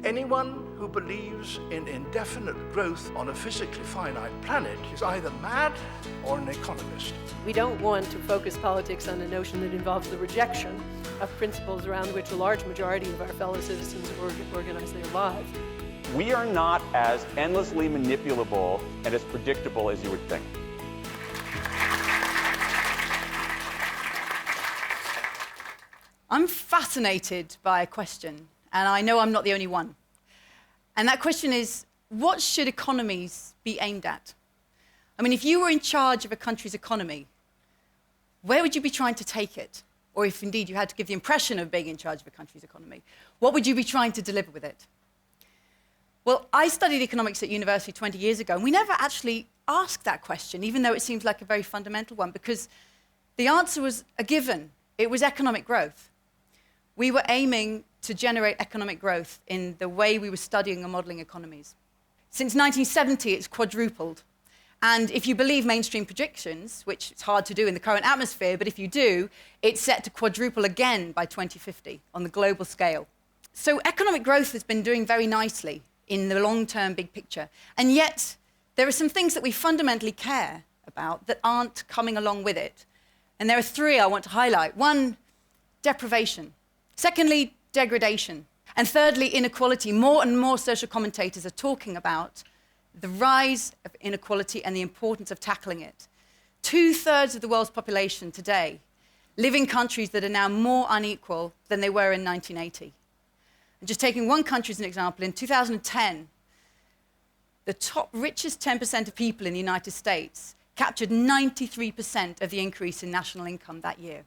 Anyone who believes in indefinite growth on a physically finite planet is either mad or an economist. We don't want to focus politics on a notion that involves the rejection of principles around which a large majority of our fellow citizens organize their lives. We are not as endlessly manipulable and as predictable as you would think. I'm fascinated by a question, and I know I'm not the only one. And that question is, what should economies be aimed at? I mean, if you were in charge of a country's economy, where would you be trying to take it? Or if indeed you had to give the impression of being in charge of a country's economy, what would you be trying to deliver with it? Well, I studied economics at university 20 years ago, and we never actually asked that question, even though it seems like a very fundamental one, because the answer was a given. It was economic growth. We were aiming to generate economic growth in the way we were studying and modeling economies. Since 1970, it's quadrupled. And if you believe mainstream predictions, which it's hard to do in the current atmosphere, but if you do, it's set to quadruple again by 2050 on the global scale. So economic growth has been doing very nicely in the long-term big picture. And yet, there are some things that we fundamentally care about that aren't coming along with it. And there are three I want to highlight. One, deprivation. Secondly, degradation. And thirdly, inequality. More and more social commentators are talking about the rise of inequality and the importance of tackling it. 2/3 of the world's population today live in countries that are now more unequal than they were in 1980. And just taking one country as an example, in 2010, the top richest 10% of people in the United States captured 93% of the increase in national income that year.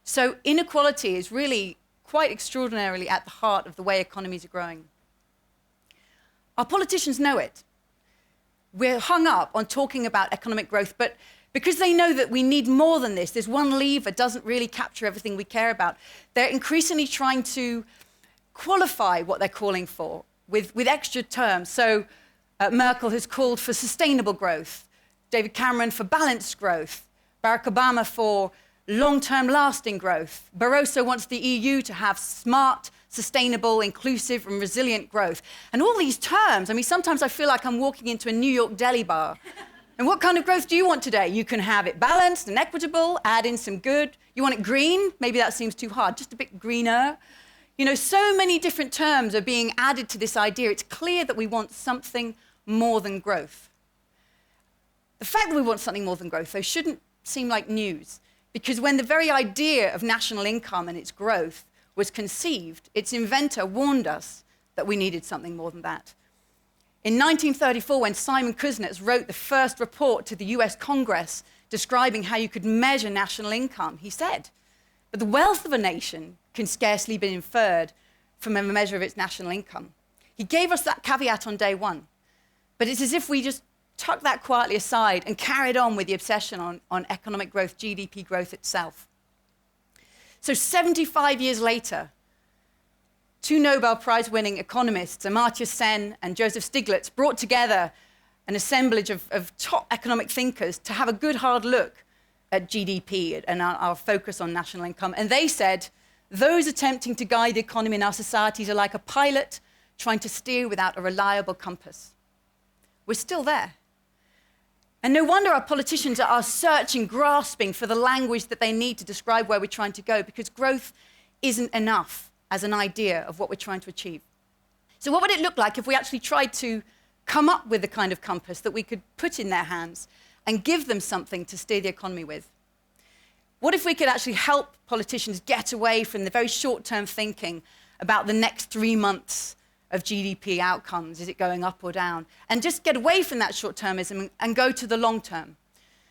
So inequality is really quite extraordinarily at the heart of the way economies are growing. Our politicians know it. We're hung up on talking about economic growth, but because they know that we need more than this, this one lever doesn't really capture everything we care about, they're increasingly trying to qualify what they're calling for with extra terms. So Merkel has called for sustainable growth, David Cameron for balanced growth, Barack Obama for long-term lasting growth. Barroso wants the EU to have smart, sustainable, inclusive, and resilient growth. And all these terms, I mean, sometimes I feel like I'm walking into a New York deli bar. And what kind of growth do you want today? You can have it balanced and equitable, add in some good. You want it green? Maybe that seems too hard, just a bit greener. You know, so many different terms are being added to this idea. It's clear that we want something more than growth. The fact that we want something more than growth, though, shouldn't seem like news. Because when the very idea of national income and its growth was conceived, its inventor warned us that we needed something more than that. In 1934, when Simon Kuznets wrote the first report to the US Congress describing how you could measure national income, he said, "But the wealth of a nation can scarcely be inferred from a measure of its national income." He gave us that caveat on day one. But it's as if we just tucked that quietly aside and carried on with the obsession on economic growth, GDP growth itself. So 75 years later, two Nobel Prize-winning economists, Amartya Sen and Joseph Stiglitz, brought together an assemblage of top economic thinkers to have a good hard look at GDP and our focus on national income. And they said, those attempting to guide the economy in our societies are like a pilot trying to steer without a reliable compass. We're still there. And no wonder our politicians are searching, grasping for the language that they need to describe where we're trying to go, because growth isn't enough as an idea of what we're trying to achieve. So what would it look like if we actually tried to come up with the kind of compass that we could put in their hands and give them something to steer the economy with? What if we could actually help politicians get away from the very short-term thinking about the next 3 months of GDP outcomes? Is it going up or down? And just get away from that short-termism and go to the long term.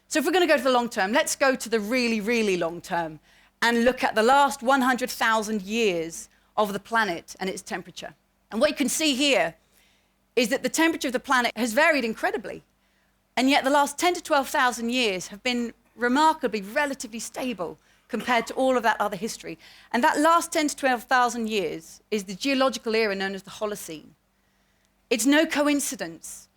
So if we're going to go to the long term, let's go to the really, really long term and look at the last 100,000 years of the planet and its temperature. And what you can see here is that the temperature of the planet has varied incredibly. And yet the last 10 to 12,000 years have been remarkably, relatively stable compared to all of that other history. And that last 10 to 12,000 years is the geological era known as the Holocene. It's no coincidence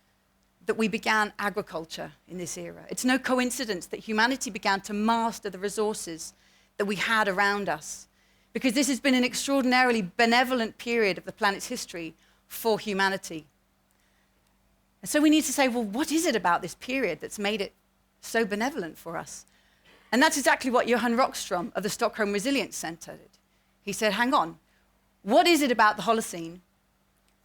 that we began agriculture in this era. It's no coincidence that humanity began to master the resources that we had around us, because this has been an extraordinarily benevolent period of the planet's history for humanity. And so we need to say, well, what is it about this period that's made it so benevolent for us? And that's exactly what Johan Rockström of the Stockholm Resilience Centre did. He said, hang on, what is it about the Holocene?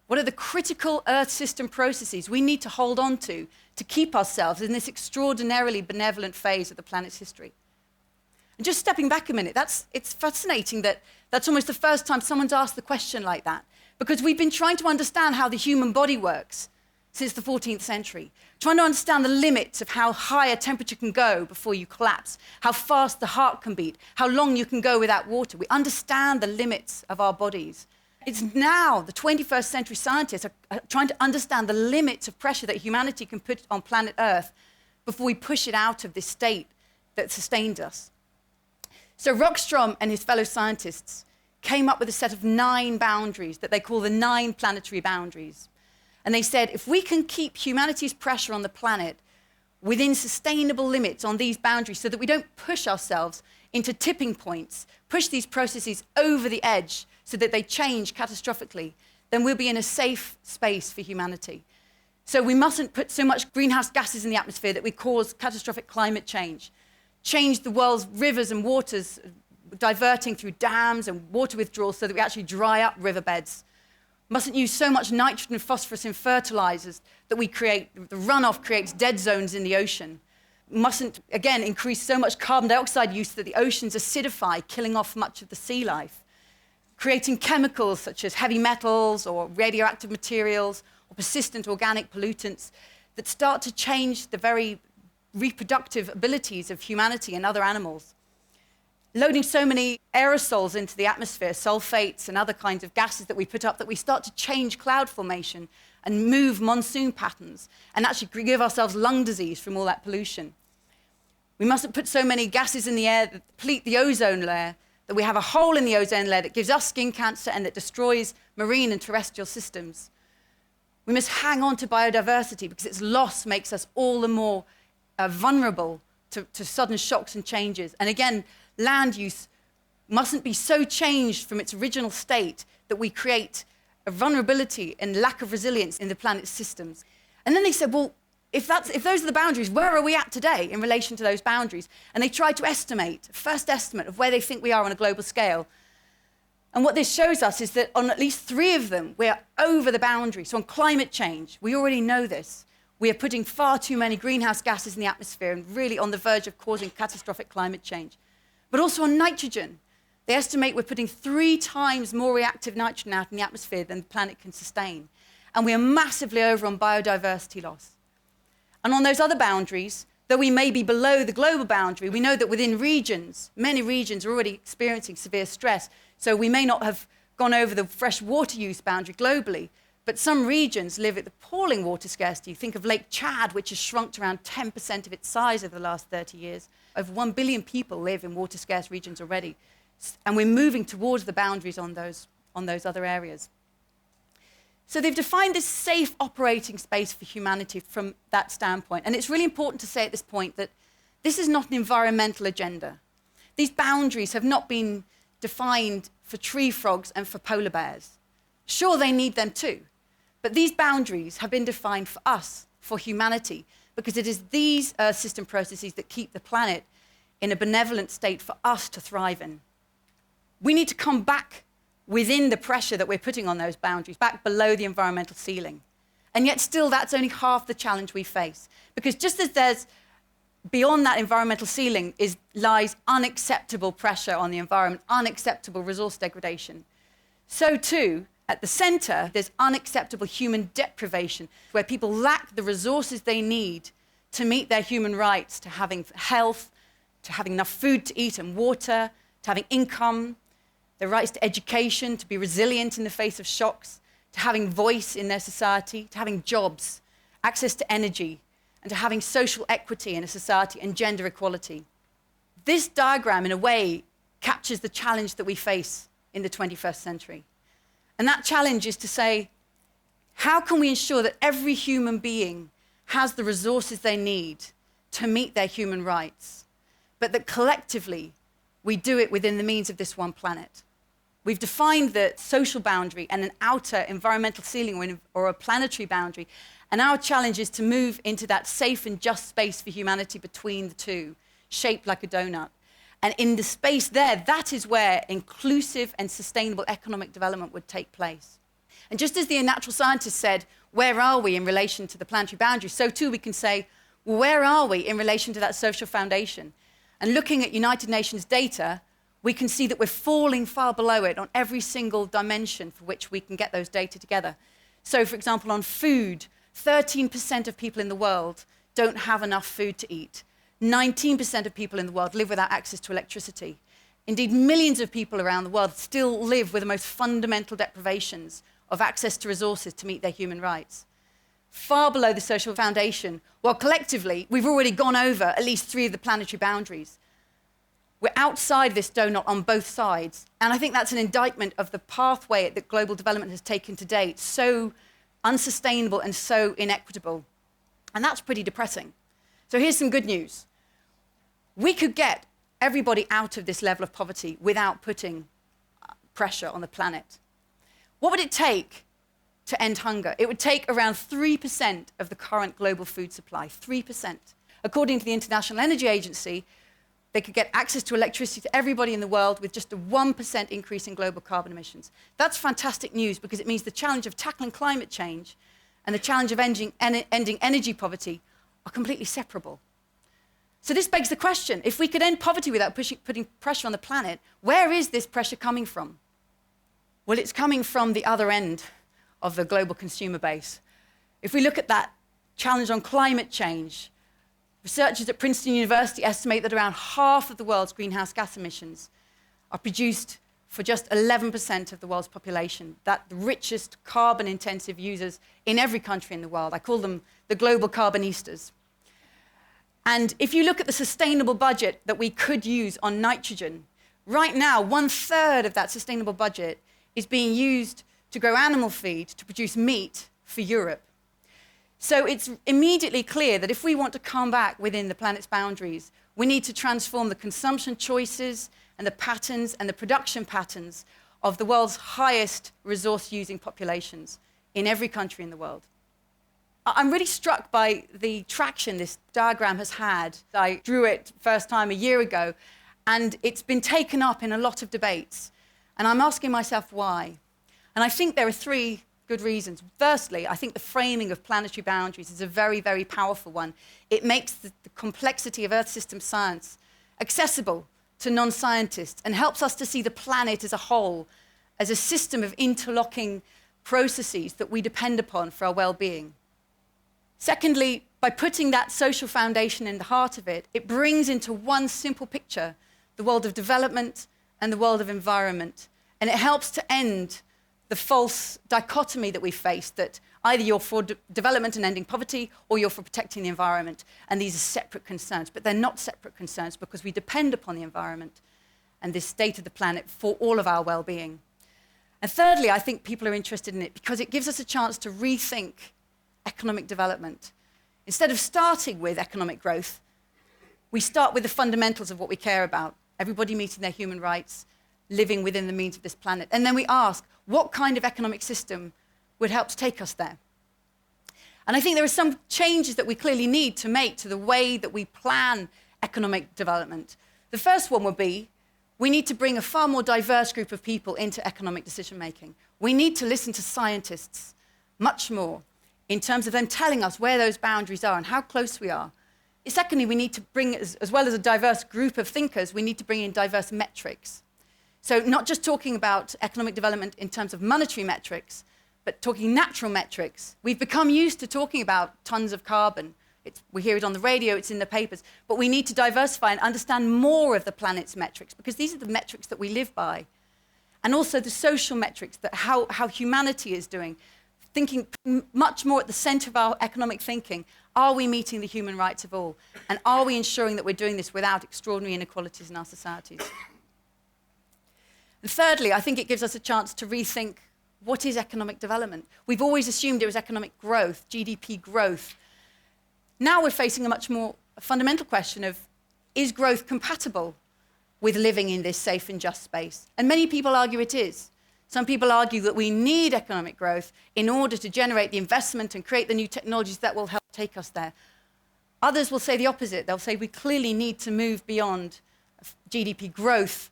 What are the critical Earth system processes we need to hold on to keep ourselves in this extraordinarily benevolent phase of the planet's history? And just stepping back a minute, it's fascinating that that's almost the first time someone's asked the question like that, because we've been trying to understand how the human body works since the 14th century, trying to understand the limits of how high a temperature can go before you collapse, how fast the heart can beat, how long you can go without water. We understand the limits of our bodies. It's now the 21st century scientists are trying to understand the limits of pressure that humanity can put on planet Earth before we push it out of this state that sustained us. So Rockström and his fellow scientists came up with a set of 9 boundaries that they call the 9 planetary boundaries. And they said, if we can keep humanity's pressure on the planet within sustainable limits on these boundaries so that we don't push ourselves into tipping points, push these processes over the edge so that they change catastrophically, then we'll be in a safe space for humanity. So we mustn't put so much greenhouse gases in the atmosphere that we cause catastrophic climate change the world's rivers and waters, diverting through dams and water withdrawal so that we actually dry up riverbeds. Mustn't use so much nitrogen and phosphorus in fertilizers that we create, the runoff creates dead zones in the ocean. Mustn't, again, increase so much carbon dioxide use that the oceans acidify, killing off much of the sea life. Creating chemicals such as heavy metals or radioactive materials or persistent organic pollutants that start to change the very reproductive abilities of humanity and other animals. Loading so many aerosols into the atmosphere, sulfates and other kinds of gases that we put up, that we start to change cloud formation and move monsoon patterns and actually give ourselves lung disease from all that pollution. We mustn't put so many gases in the air that deplete the ozone layer, that we have a hole in the ozone layer that gives us skin cancer and that destroys marine and terrestrial systems. We must hang on to biodiversity because its loss makes us all the more vulnerable to sudden shocks and changes. And again, land use mustn't be so changed from its original state that we create a vulnerability and lack of resilience in the planet's systems. And then they said, well, if those are the boundaries, where are we at today in relation to those boundaries? And they tried to estimate, first estimate of where they think we are on a global scale. And what this shows us is that on at least 3 of them, we're over the boundary. So on climate change, we already know this. We are putting far too many greenhouse gases in the atmosphere and really on the verge of causing catastrophic climate change. But also on nitrogen, they estimate we're putting 3 times more reactive nitrogen out in the atmosphere than the planet can sustain. And we are massively over on biodiversity loss. And on those other boundaries, though we may be below the global boundary, we know that within regions, many regions are already experiencing severe stress. So we may not have gone over the fresh water use boundary globally, but some regions live at appalling water scarcity. Think of Lake Chad, which has shrunk to around 10% of its size over the last 30 years. Over 1 billion people live in water-scarce regions already. And we're moving towards the boundaries on those other areas. So they've defined this safe operating space for humanity from that standpoint. And it's really important to say at this point that this is not an environmental agenda. These boundaries have not been defined for tree frogs and for polar bears. Sure, they need them too. But these boundaries have been defined for us, for humanity, because it is these Earth system processes that keep the planet in a benevolent state for us to thrive in. We need to come back within the pressure that we're putting on those boundaries, back below the environmental ceiling. And yet still, that's only half the challenge we face. Because just as there's, beyond that environmental ceiling lies unacceptable pressure on the environment, unacceptable resource degradation, so too, at the center, there's unacceptable human deprivation, where people lack the resources they need to meet their human rights, to having health, to having enough food to eat and water, to having income, their rights to education, to be resilient in the face of shocks, to having voice in their society, to having jobs, access to energy, and to having social equity in a society and gender equality. This diagram, in a way, captures the challenge that we face in the 21st century. And that challenge is to say, how can we ensure that every human being has the resources they need to meet their human rights, but that collectively we do it within the means of this one planet? We've defined the social boundary and an outer environmental ceiling or a planetary boundary. And our challenge is to move into that safe and just space for humanity between the two, shaped like a donut. And in the space there, that is where inclusive and sustainable economic development would take place. And just as the natural scientists said, where are we in relation to the planetary boundary, so too we can say, well, where are we in relation to that social foundation? And looking at United Nations data, we can see that we're falling far below it on every single dimension for which we can get those data together. So, for example, on food, 13% of people in the world don't have enough food to eat. 19% of people in the world live without access to electricity. Indeed, millions of people around the world still live with the most fundamental deprivations of access to resources to meet their human rights. Far below the social foundation, while collectively we've already gone over at least 3 of the planetary boundaries. We're outside this donut on both sides, and I think that's an indictment of the pathway that global development has taken to date, so unsustainable and so inequitable. And that's pretty depressing. So here's some good news. We could get everybody out of this level of poverty without putting pressure on the planet. What would it take to end hunger? It would take around 3% of the current global food supply, 3%. According to the International Energy Agency, they could get access to electricity to everybody in the world with just a 1% increase in global carbon emissions. That's fantastic news because it means the challenge of tackling climate change and the challenge of ending energy poverty are completely separable. So this begs the question, if we could end poverty without putting pressure on the planet, where is this pressure coming from? Well, it's coming from the other end of the global consumer base. If we look at that challenge on climate change, researchers at Princeton University estimate that around half of the world's greenhouse gas emissions are produced for just 11% of the world's population, the richest carbon-intensive users in every country in the world. I call them the global carbonistas. And if you look at the sustainable budget that we could use on nitrogen, right now, 1/3 of that sustainable budget is being used to grow animal feed to produce meat for Europe. So it's immediately clear that if we want to come back within the planet's boundaries, we need to transform the consumption choices and the patterns and the production patterns of the world's highest resource-using populations in every country in the world. I'm really struck by the traction this diagram has had. I drew it first time a year ago, and it's been taken up in a lot of debates. And I'm asking myself why. And I think there are 3 good reasons. Firstly, I think the framing of planetary boundaries is a very, very powerful one. It makes the complexity of Earth system science accessible to non-scientists and helps us to see the planet as a whole, as a system of interlocking processes that we depend upon for our well-being. Secondly, by putting that social foundation in the heart of it, it brings into one simple picture the world of development and the world of environment. And it helps to end the false dichotomy that we face, that either you're for development and ending poverty or you're for protecting the environment. And these are separate concerns, but they're not separate concerns because we depend upon the environment and this state of the planet for all of our well-being. And thirdly, I think people are interested in it because it gives us a chance to rethink economic development. Instead of starting with economic growth, we start with the fundamentals of what we care about. Everybody meeting their human rights, living within the means of this planet. And then we ask, what kind of economic system would help to take us there? And I think there are some changes that we clearly need to make to the way that we plan economic development. The first one would be, we need to bring a far more diverse group of people into economic decision-making. We need to listen to scientists much more in terms of them telling us where those boundaries are and how close we are. Secondly, we need to bring, as well as a diverse group of thinkers, we need to bring in diverse metrics. So not just talking about economic development in terms of monetary metrics, but talking natural metrics. We've become used to talking about tons of carbon. We hear it on the radio, it's in the papers, but we need to diversify and understand more of the planet's metrics because these are the metrics that we live by. And also the social metrics, that how humanity is doing. Thinking much more at the center of our economic thinking. Are we meeting the human rights of all? And are we ensuring that we're doing this without extraordinary inequalities in our societies? And thirdly, I think it gives us a chance to rethink what is economic development. We've always assumed it was economic growth, GDP growth. Now we're facing a much more fundamental question of, is growth compatible with living in this safe and just space. And many people argue it is. Some people argue that we need economic growth in order to generate the investment and create the new technologies that will help take us there. Others will say the opposite. They'll say we clearly need to move beyond GDP growth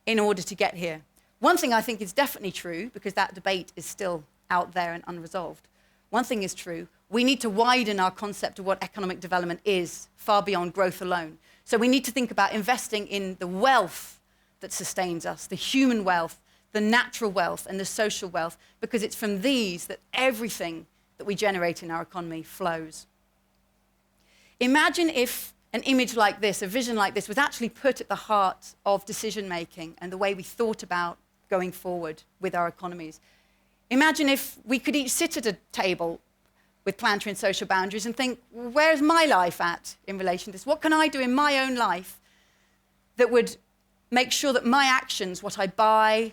in order to get here. One thing I think is definitely true, because that debate is still out there and unresolved. One thing is true. We need to widen our concept of what economic development is, far beyond growth alone. So we need to think about investing in the wealth that sustains us, the human wealth, the natural wealth, and the social wealth, because it's from these that everything that we generate in our economy flows. Imagine if an image like this, a vision like this, was actually put at the heart of decision-making and the way we thought about going forward with our economies. Imagine if we could each sit at a table with planetary and social boundaries and think, where's my life at in relation to this? What can I do in my own life that would make sure that my actions, what I buy,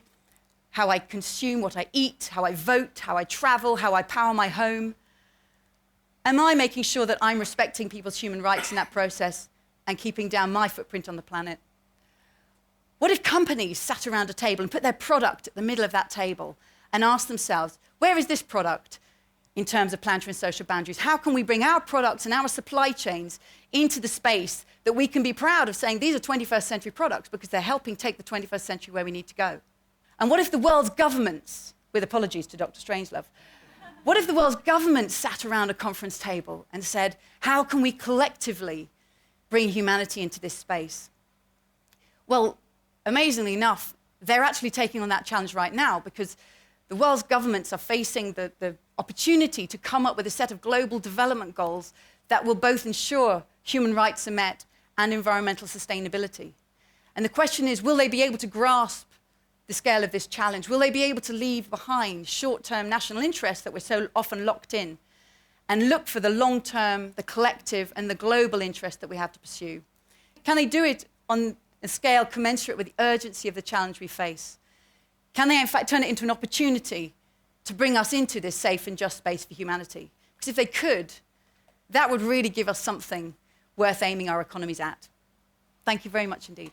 how I consume, what I eat, how I vote, how I travel, how I power my home, am I making sure that I'm respecting people's human rights in that process and keeping down my footprint on the planet? What if companies sat around a table and put their product at the middle of that table and asked themselves, where is this product in terms of planetary and social boundaries? How can we bring our products and our supply chains into the space that we can be proud of saying these are 21st century products because they're helping take the 21st century where we need to go? And what if the world's governments, with apologies to Dr. Strangelove, what if the world's governments sat around a conference table and said, how can we collectively bring humanity into this space? Well, amazingly enough, they're actually taking on that challenge right now, because the world's governments are facing the opportunity to come up with a set of global development goals that will both ensure human rights are met and environmental sustainability. And the question is, will they be able to grasp the scale of this challenge? Will they be able to leave behind short-term national interests that we're so often locked in and look for the long-term, the collective, and the global interest that we have to pursue? Can they do it on a scale commensurate with the urgency of the challenge we face? Can they, in fact, turn it into an opportunity to bring us into this safe and just space for humanity? Because if they could, that would really give us something worth aiming our economies at. Thank you very much indeed.